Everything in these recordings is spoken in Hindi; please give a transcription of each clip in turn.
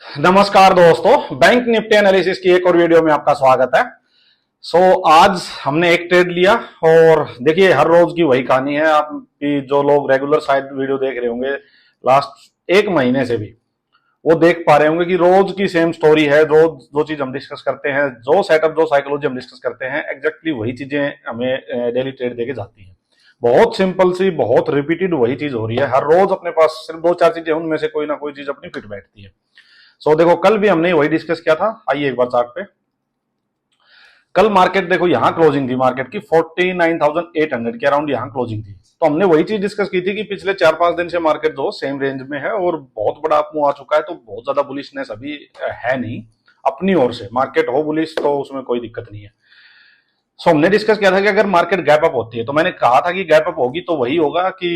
नमस्कार दोस्तों, बैंक निफ्टी एनालिसिस की एक और वीडियो में आपका स्वागत है। आज हमने एक ट्रेड लिया और देखिए हर रोज की वही कहानी है। आप जो लोग रेगुलर साइड वीडियो देख रहे होंगे लास्ट एक महीने से भी, वो देख पा रहे होंगे कि रोज की सेम स्टोरी है। रोज जो चीज हम डिस्कस करते हैं, जो सेटअप, जो साइकोलॉजी हम डिस्कस करते हैं, एग्जैक्टली वही चीजें हमें डेली ट्रेड देके जाती है। बहुत सिंपल सी, बहुत रिपीटेड वही चीज हो रही है। हर रोज अपने पास सिर्फ दो चार चीजें, उनमें से कोई ना कोई चीज अपनी फिट बैठती है। देखो कल भी हमने वही डिस्कस किया था। आइए एक बार चार्ट पे। कल मार्केट देखो यहां क्लोजिंग थी, मार्केट की 49,800 के अराउंड यहां क्लोजिंग थी। तो हमने वही चीज डिस्कस की थी कि पिछले 4-5 दिन से मार्केट जो सेम रेंज में है और बहुत बड़ा अप मूव आ चुका है, तो बहुत ज्यादा बुलिशनेस अभी है नहीं अपनी ओर से। मार्केट हो बुलिश तो उसमें कोई दिक्कत नहीं है। हमने डिस्कस किया था कि अगर मार्केट गैप अप होती है, तो मैंने कहा था कि गैप अप होगी तो वही होगा कि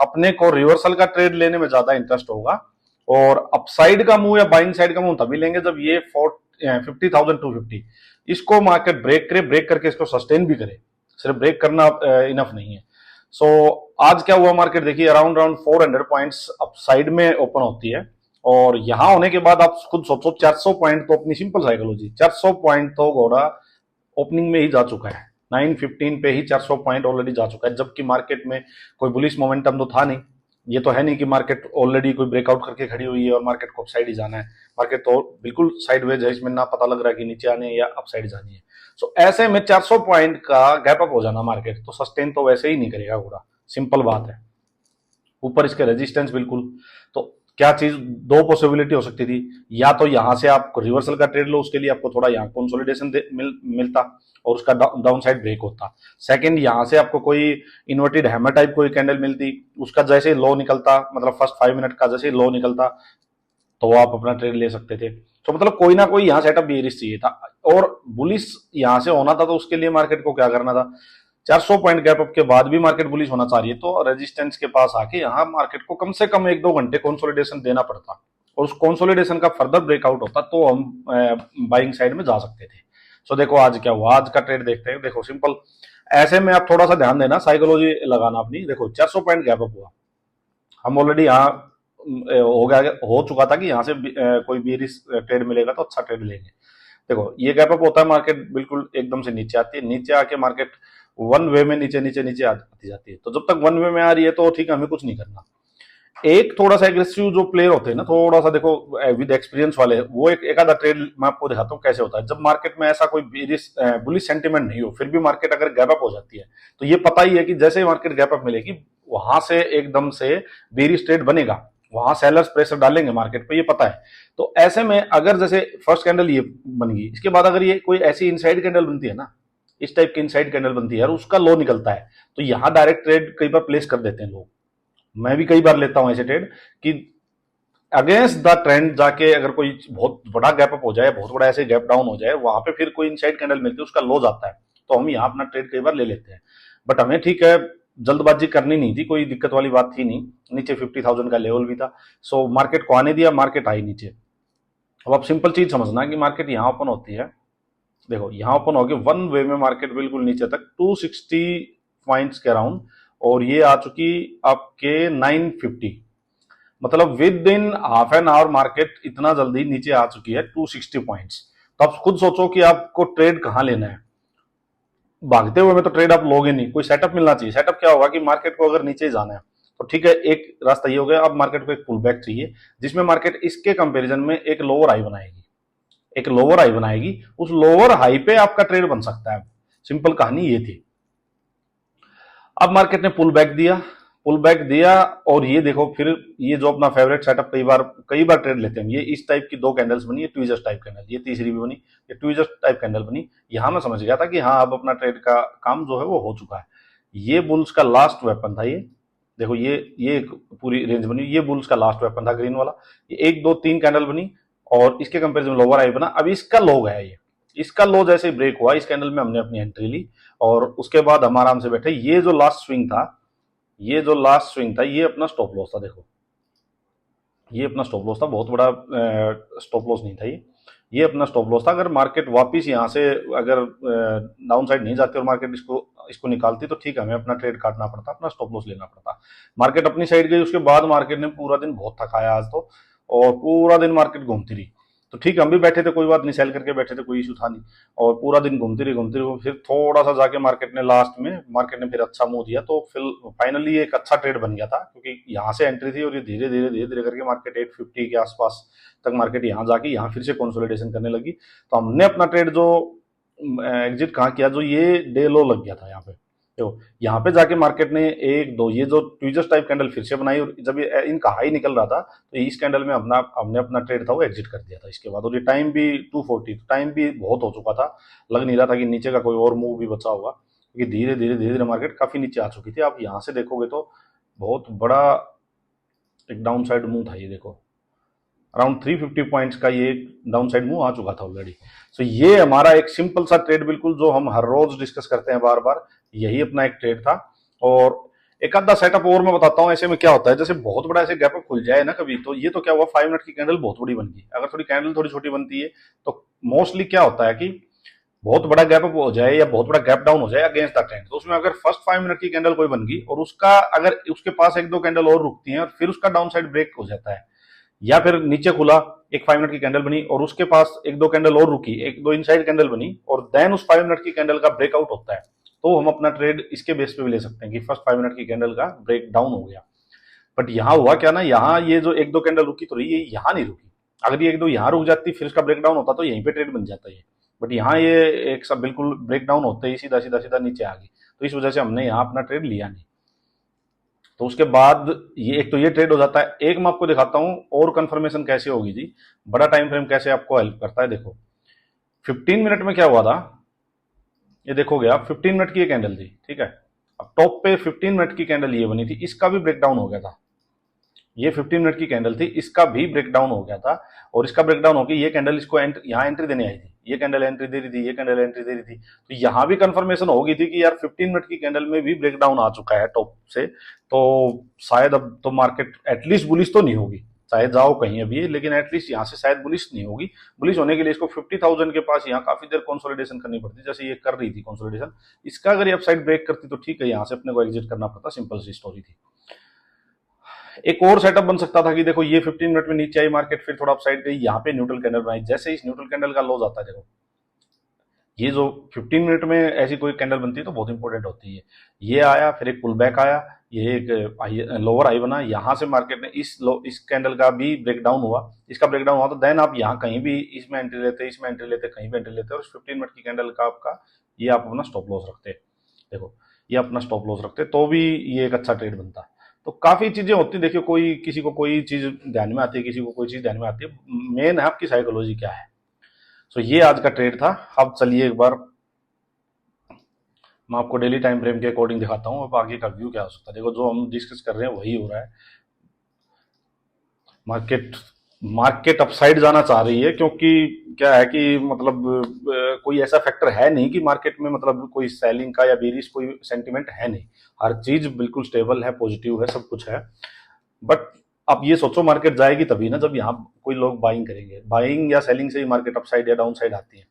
अपने को रिवर्सल का ट्रेड लेने में ज्यादा इंटरेस्ट होगा, और अपसाइड का मूव या बाइंग साइड का मूव तभी लेंगे जब ये 50,250 इसको मार्केट ब्रेक करे, ब्रेक करके इसको सस्टेन भी करे। सिर्फ ब्रेक करना इनफ नहीं है। आज क्या हुआ, मार्केट देखिए अराउंड 400 पॉइंट्स अपसाइड में ओपन होती है, और यहां होने के बाद आप खुद सोचो 400 पॉइंट तो अपनी सिंपल साइकोलॉजी, 400 पॉइंट तो घोड़ा ओपनिंग में ही जा चुका है। 915 पे ही 400 पॉइंट ऑलरेडी जा चुका है, जबकि मार्केट में कोई बुलिश मोमेंटम तो था नहीं। ये तो है नहीं कि मार्केट ऑलरेडी कोई ब्रेकआउट करके खड़ी हुई है और मार्केट को अपसाइड ही जाना है। मार्केट तो बिल्कुल साइडवेज है, इसमें ना पता लग रहा है कि नीचे आने या अपसाइड जानी है। ऐसे में 400 पॉइंट का गैप अप हो जाना मार्केट तो सस्टेन तो वैसे ही नहीं करेगा पूरा, सिंपल बात है। ऊपर इसके रेजिस्टेंस बिल्कुल। तो क्या चीज, दो पॉसिबिलिटी हो सकती थी। या तो यहां से आप रिवर्सल का ट्रेड लो, उसके लिए आपको थोड़ा यहाँ कंसोलिडेशन मिलता और उसका डाउन साइड ब्रेक होता। सेकंड, यहां से आपको कोई इन्वर्टेड हैमर टाइप कोई कैंडल मिलती, उसका जैसे लो निकलता, मतलब फर्स्ट 5 मिनट का जैसे लो निकलता, तो आप अपना ट्रेड ले सकते थे। मतलब कोई ना कोई यहाँ सेटअप बेरिश चाहिए था, और बुलिश यहां से होना था। तो उसके लिए मार्केट को क्या करना था, 400 पॉइंट गैप अप के बाद भी मार्केट बुलिश होना चाहिए, तो रेजिस्टेंस के पास आके यहाँ मार्केट को कम से कम 1-2 घंटे कंसोलिडेशन देना पड़ता, और उस कंसोलिडेशन का फर्दर ब्रेकआउट होता तो हम बाइंग साइड में जा सकते थे। देखो आज क्या हुआ, आज का ट्रेड देखते हैं। देखो सिंपल, ऐसे में आप थोड़ा सा ध्यान देना, साइकोलॉजी लगाना अपनी। देखो 400 पॉइंट गैप अप हुआ, हम ऑलरेडी यहाँ हो गया, हो चुका था कि यहाँ से कोई बेरिश ट्रेड मिलेगा तो अच्छा ट्रेड लेंगे। देखो ये गैप अप होता है, मार्केट बिल्कुल एकदम से नीचे आती है, नीचे आके मार्केट वन वे में नीचे नीचे नीचे आती जाती है। तो जब तक वन वे में आ रही है तो ठीक है, हमें कुछ नहीं करना। एक थोड़ा सा एग्रेसिव जो प्लेयर होते हैं ना, थोड़ा सा देखो विद एक्सपीरियंस वाले, वो एक आधा ट्रेड मैं आपको दिखाता हूँ कैसे होता है। जब मार्केट में ऐसा कोई बुलिश सेंटीमेंट नहीं हो, फिर भी मार्केट अगर गैप अप हो जाती है, तो ये पता ही है कि जैसे ही मार्केट गैप अप मिलेगी, वहां से एकदम से बेरिश ट्रेड बनेगा, वहां सेलर्स प्रेशर डालेंगे मार्केट पे, ये पता है। तो ऐसे में अगर जैसे फर्स्ट कैंडल ये बन गई, इसके बाद अगर ये कोई ऐसी इनसाइड कैंडल बनती है ना, इस टाइप की इनसाइड कैंडल बनती है और उसका लो निकलता है, तो यहां डायरेक्ट ट्रेड कई बार प्लेस कर देते हैं लोग। मैं भी कई बार लेता हूं ऐसे ट्रेड कि अगेंस्ट द ट्रेंड जाके अगर कोई बहुत बड़ा गैप अप हो जाए, बहुत बड़ा ऐसे गैप डाउन हो जाए, वहां पे फिर कोई इनसाइड कैंडल मिलती है, उसका लो जाता है, तो हम यहाँ अपना ट्रेड कई बार ले लेते हैं। बट हमें ठीक है, जल्दबाजी करनी नहीं थी, कोई दिक्कत वाली बात थी नहीं। नीचे 50,000 का लेवल भी था, मार्केट को आने दिया, मार्केट आई नीचे। अब आप सिंपल चीज समझना कि मार्केट यहाँ ओपन होती है, देखो यहाँ ओपन होगी वन वे में, मार्केट बिल्कुल नीचे तक 260 पॉइंट्स के अराउंड, और ये आ चुकी आपके 950, मतलब with in half an hour market इतना जल्दी नीचे आ चुकी है 260 पॉइंट्स। तो आप खुद सोचो कि आपको ट्रेड कहां लेना है। भागते हुए में तो ट्रेड आप लोगे नहीं, कोई सेटअप मिलना चाहिए। सेटअप क्या होगा कि मार्केट को अगर नीचे जाना है तो ठीक है, एक रास्ता ये हो गया। अब मार्केट को एक पुल बैक चाहिए, जिसमें मार्केट इसके कंपैरिजन में एक लोअर हाई बनाएगी, एक लोअर हाई बनाएगी, उस लोअर हाई पे आपका ट्रेड बन सकता है। सिंपल कहानी ये थी। अब मार्केट ने पुल बैक दिया, पुल बैक दिया, और ये देखो फिर ये जो अपना फेवरेट सेटअप कई बार ट्रेड लेते हैं, ये इस टाइप की दो कैंडल्स बनी, ये ट्वीजर्स टाइप कैंडल, ये तीसरी भी बनी, ये ट्वीजर्स टाइप कैंडल बनी। यहां मैं समझ गया था कि हाँ अब अपना ट्रेड का काम जो है वो हो चुका है। ये बुल्स का लास्ट वेपन था। ये देखो, ये एक पूरी रेंज बनी, ये बुल्स का लास्ट वेपन था ग्रीन वाला। ये 1 2 3 कैंडल बनी और इसके कंपेरिजन में लोअर हाई बना। अब इसका लो है, ये इसका लो जैसे ब्रेक हुआ, इस कैंडल में हमने अपनी एंट्री ली, और उसके बाद हम आराम से बैठे। ये जो लास्ट स्विंग था, ये जो लास्ट स्विंग था, ये अपना स्टॉप लॉस था। देखो ये अपना स्टॉप लॉस था, बहुत बड़ा स्टॉप लॉस नहीं था ये अपना स्टॉप लॉस था। अगर मार्केट वापिस यहाँ से अगर डाउन साइड नहीं जाती और मार्केट इसको निकालती, तो ठीक है, हमें अपना ट्रेड काटना पड़ता, अपना स्टॉप लॉस लेना पड़ता। मार्केट अपनी साइड गई, उसके बाद मार्केट ने पूरा दिन बहुत थकाया आज तो, और पूरा दिन मार्केट घूमती रही। तो ठीक है, हम भी बैठे थे, कोई बात नहीं, सेल करके बैठे थे, कोई इशू था नहीं। और पूरा दिन घूमती रही, फिर थोड़ा सा जाके मार्केट ने लास्ट में मार्केट ने फिर अच्छा मूव दिया, तो फिर फाइनली एक अच्छा ट्रेड बन गया था, क्योंकि यहाँ से एंट्री थी और ये धीरे धीरे करके मार्केट 850 के आसपास तक मार्केट यहाँ जाके यहाँ फिर से कंसोलिडेशन करने लगी। तो हमने अपना ट्रेड जो एग्जिट कहाँ किया, जो ये डे लो लग गया था यहाँ पे, तो यहाँ पे जाके मार्केट ने एक दो ये जो ट्वीजर्स टाइप कैंडल फिर से बनाई, और जब ये इनका हाई निकल रहा था तो इस कैंडल में हमने अपना ट्रेड था वो एग्जिट कर दिया था इसके बाद। और ये टाइम भी 240, टाइम भी बहुत हो चुका था, लग नहीं रहा था कि नीचे का कोई और मूव भी बचा होगा, क्योंकि धीरे धीरे मार्केट काफी नीचे आ चुकी थी। आप यहाँ से देखोगे तो बहुत बड़ा एक डाउन साइड मूव था, ये देखो अराउंड 350 पॉइंट्स का ये डाउन साइड मूव आ चुका था ऑलरेडी। सो ये हमारा एक सिंपल सा ट्रेड, बिल्कुल जो हम हर रोज डिस्कस करते हैं बार बार, यही अपना एक ट्रेड था। और एक आधा सेटअप और मैं बताता हूँ। ऐसे में क्या होता है, जैसे बहुत बड़ा ऐसे गैप अप खुल जाए ना कभी, तो ये तो क्या हुआ, 5 मिनट की कैंडल बहुत बड़ी बन गई। अगर थोड़ी कैंडल थोड़ी छोटी बनती है तो मोस्टली क्या होता है कि बहुत बड़ा गैप अप हो जाए या बहुत बड़ा गैप डाउन हो जाए अगेंस्ट द ट्रेंड, तो उसमें अगर फर्स्ट 5 मिनट की कैंडल कोई बन गई और उसका अगर उसके पास एक दो कैंडल और रुकती हैं और फिर उसका डाउन साइड ब्रेक हो जाता है, या फिर नीचे खुला एक 5 मिनट की कैंडल बनी और उसके पास एक दो कैंडल और रुकी, एक दो इनसाइड कैंडल बनी और देन उस 5 मिनट की कैंडल का ब्रेकआउट होता है, तो हम अपना ट्रेड इसके बेस पे भी ले सकते हैं कि फर्स्ट 5 मिनट की कैंडल का ब्रेक डाउन हो गया। बट यहाँ हुआ क्या ना, यहाँ ये जो एक दो कैंडल रुकी तो रही, ये यहाँ नहीं रुकी। अगर ये एक दो यहाँ रुक जाती फिर इसका ब्रेक डाउन होता तो यहीं पे ट्रेड बन जाता है। बट यहाँ ये एक सब बिल्कुल ब्रेक डाउन होते ही सीधा सीधा सीधा नीचे आ गई, तो इस वजह से हमने यहाँ अपना ट्रेड लिया नहीं। तो उसके बाद ये एक तो ये ट्रेड हो जाता है। एक मैं आपको दिखाता हूं और कंफर्मेशन कैसे होगी जी, बड़ा टाइम फ्रेम कैसे आपको हेल्प करता है। देखो 15 मिनट में क्या हुआ था, ये देखोगे आप 15 मिनट की ये कैंडल थी, ठीक है। अब टॉप पे 15 मिनट की कैंडल ये बनी थी, इसका भी ब्रेकडाउन हो गया था। ये 15 मिनट की कैंडल थी, इसका भी ब्रेकडाउन हो गया था, और इसका ब्रेकडाउन होकर ये कैंडल इसको यहाँ एंट्री देने आई थी, ये कैंडल एंट्री दे रही थी, ये कैंडल एंट्री दे रही थी। तो यहाँ भी कंफर्मेशन हो गई थी कि यार 15 मिनट की कैंडल में भी ब्रेकडाउन आ चुका है टॉप से, तो शायद अब तो मार्केट एटलीस्ट बुलिश तो नहीं होगी, चाहे जाओ कहीं अभी, लेकिन एटलीस्ट यहाँ से शायद बुलिश नहीं होगी। बुलिश होने के लिए इसको 50,000 के पास यहाँ काफी देर कंसोलिडेशन करनी पड़ती, जैसे ये कर रही थी कंसोलिडेशन। इसका अगर ये अपसाइड ब्रेक करती तो ठीक है, यहाँ से अपने को एग्जिट करना पड़ता, सिंपल सी स्टोरी थी। एक और सेटअप बन सकता था कि देखो ये 15 मिनट में नीचे आई मार्केट, फिर थोड़ा अपसाइड गई, यहाँ पे न्यूट्रल कैंडल बनाई, जैसे इस न्यूट्रल कैंडल का लो जाता है, देखो ये जो 15 मिनट में ऐसी कोई कैंडल बनती है तो बहुत इंपॉर्टेंट होती है। ये आया, फिर एक पुल बैक आया, ये एक लोअर हाई बना, यहाँ से मार्केट ने इस कैंडल का भी ब्रेकडाउन हुआ, इसका ब्रेकडाउन हुआ, तो देन आप यहाँ कहीं भी इसमें एंट्री लेते, इसमें एंट्री लेते, कहीं भी एंट्री लेते, और 15 मिनट की कैंडल का आपका ये आप अपना स्टॉप लॉस रखते। देखो ये अपना स्टॉप लॉस रखते तो भी ये एक अच्छा ट्रेड बनता। तो काफी चीजें होती, देखियो कोई किसी को कोई चीज ध्यान में आती है, किसी को कोई चीज ध्यान में आती है, मेन है आपकी साइकोलॉजी क्या है। सो ये आज का ट्रेड था। अब चलिए एक बार मैं आपको डेली टाइम फ्रेम के अकॉर्डिंग दिखाता हूँ, अब आगे का व्यू क्या हो सकता है। देखो जो हम डिस्कस कर रहे हैं वही हो रहा है। मार्केट अपसाइड जाना चाह रही है, क्योंकि क्या है कि मतलब कोई ऐसा फैक्टर है नहीं कि मार्केट में मतलब कोई सेलिंग का या बेरिश कोई सेंटिमेंट है नहीं, हर चीज बिल्कुल स्टेबल है, पॉजिटिव है, सब कुछ है। बट आप ये सोचो मार्केट जाएगी तभी ना जब यहाँ कोई लोग बाइंग करेंगे, बाइंग या सेलिंग से ही मार्केट अपसाइड या डाउन साइड आती है।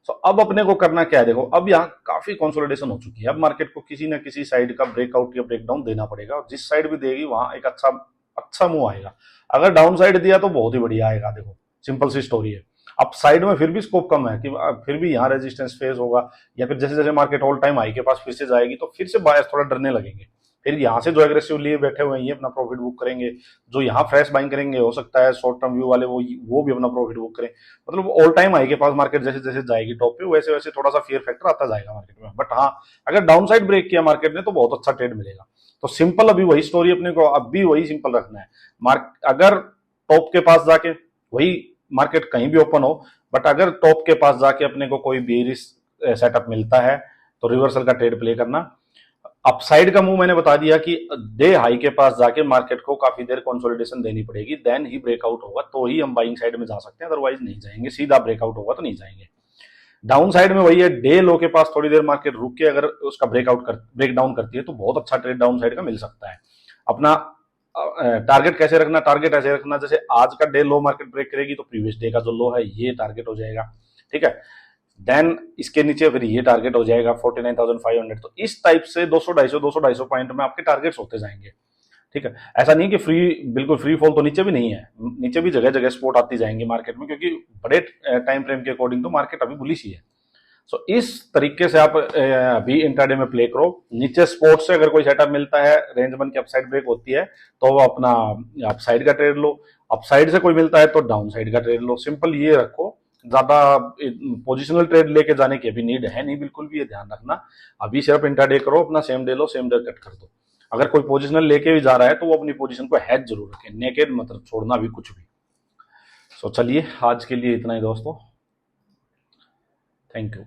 सो अब अपने को करना क्या है, देखो अब यहाँ काफी कंसोलिडेशन हो चुकी है, अब मार्केट को किसी ना किसी साइड का ब्रेकआउट या ब्रेकडाउन देना पड़ेगा, और जिस साइड भी देगी वहां एक अच्छा मूव आएगा। अगर डाउन साइड दिया तो बहुत ही बढ़िया आएगा, देखो सिंपल सी स्टोरी है। अप साइड में फिर भी स्कोप कम है कि फिर भी यहाँ रेजिस्टेंस फेस होगा, या फिर जैसे जैसे मार्केट ऑल टाइम हाई के पास फिर से जाएगी तो फिर से बायर्स थोड़ा डरने लगेंगे, फिर यहाँ से जो एग्रेसिव लिए बैठे हुए हैं ये अपना प्रॉफिट बुक करेंगे, जो यहाँ फ्रेश बाइंग करेंगे हो सकता है शॉर्ट टर्म व्यू वाले वो भी अपना प्रॉफिट बुक करें। मतलब ऑल टाइम हाई के पास मार्केट जैसे जैसे जाएगी टॉप पे वैसे वैसे थोड़ा सा फियर फैक्टर आता जाएगा मार्केट में। बट हाँ, अगर डाउन साइड ब्रेक किया मार्केट ने तो बहुत अच्छा ट्रेड मिलेगा। तो सिंपल अभी वही स्टोरी अपने को अब भी वही सिंपल रखना है। अगर टॉप के पास जाके वही मार्केट कहीं भी ओपन हो, बट अगर टॉप के पास जाके अपने को कोई बेरिश सेटअप मिलता है तो रिवर्सल का ट्रेड प्ले करना। अपसाइड का मूव मैंने बता दिया कि डे हाई के पास जाके मार्केट को काफी देर कंसोलिडेशन देनी पड़ेगी, देन ही ब्रेकआउट होगा तो ही हम बाइंग साइड में जा सकते हैं, अदरवाइज नहीं जाएंगे, सीधा ब्रेकआउट होगा तो नहीं जाएंगे। डाउन साइड में वही है, डे लो के पास थोड़ी देर मार्केट रुक के अगर उसका ब्रेक डाउन करती है तो बहुत अच्छा ट्रेड डाउन साइड का मिल सकता है। अपना टारगेट कैसे रखना, टारगेट ऐसे रखना जैसे आज का डे लो मार्केट ब्रेक करेगी तो प्रीवियस डे का जो लो है ये टारगेट हो जाएगा, ठीक है। देन इसके नीचे फिर ये टारगेट हो जाएगा 49,500। तो इस टाइप से 200 250 पॉइंट में आपके टारगेट्स होते जाएंगे, ठीक है, ऐसा नहीं कि बिल्कुल फ्री फॉल तो नीचे भी नहीं है, नीचे भी जगह जगह सपोर्ट आती जाएंगी मार्केट में, क्योंकि बड़े टाइम फ्रेम के अकॉर्डिंग तो मार्केट अभी बुलिश ही है। सो इस तरीके से आप अभी इंट्राडे में प्ले करो। नीचे स्पोर्ट से अगर कोई सेटअप मिलता है, रेंज बन की अपसाइड ब्रेक होती है, तो वो अपना अपसाइड का ट्रेड लो, अपसाइड से कोई मिलता है तो डाउन साइड का ट्रेड लो। सिंपल ये रखो, ज्यादा पोजिशनल ट्रेड लेके जाने की अभी नीड है नहीं, बिल्कुल भी ये ध्यान रखना। अभी सिर्फ इंट्राडे करो, अपना सेम डे लो, सेम डे कट कर दो। अगर कोई पोजिशनल लेके भी जा रहा है तो वो अपनी पोजिशन को हैज जरूर रखे, नेकेड मतलब छोड़ना भी कुछ भी। सो चलिए आज के लिए इतना ही दोस्तों, थैंक यू।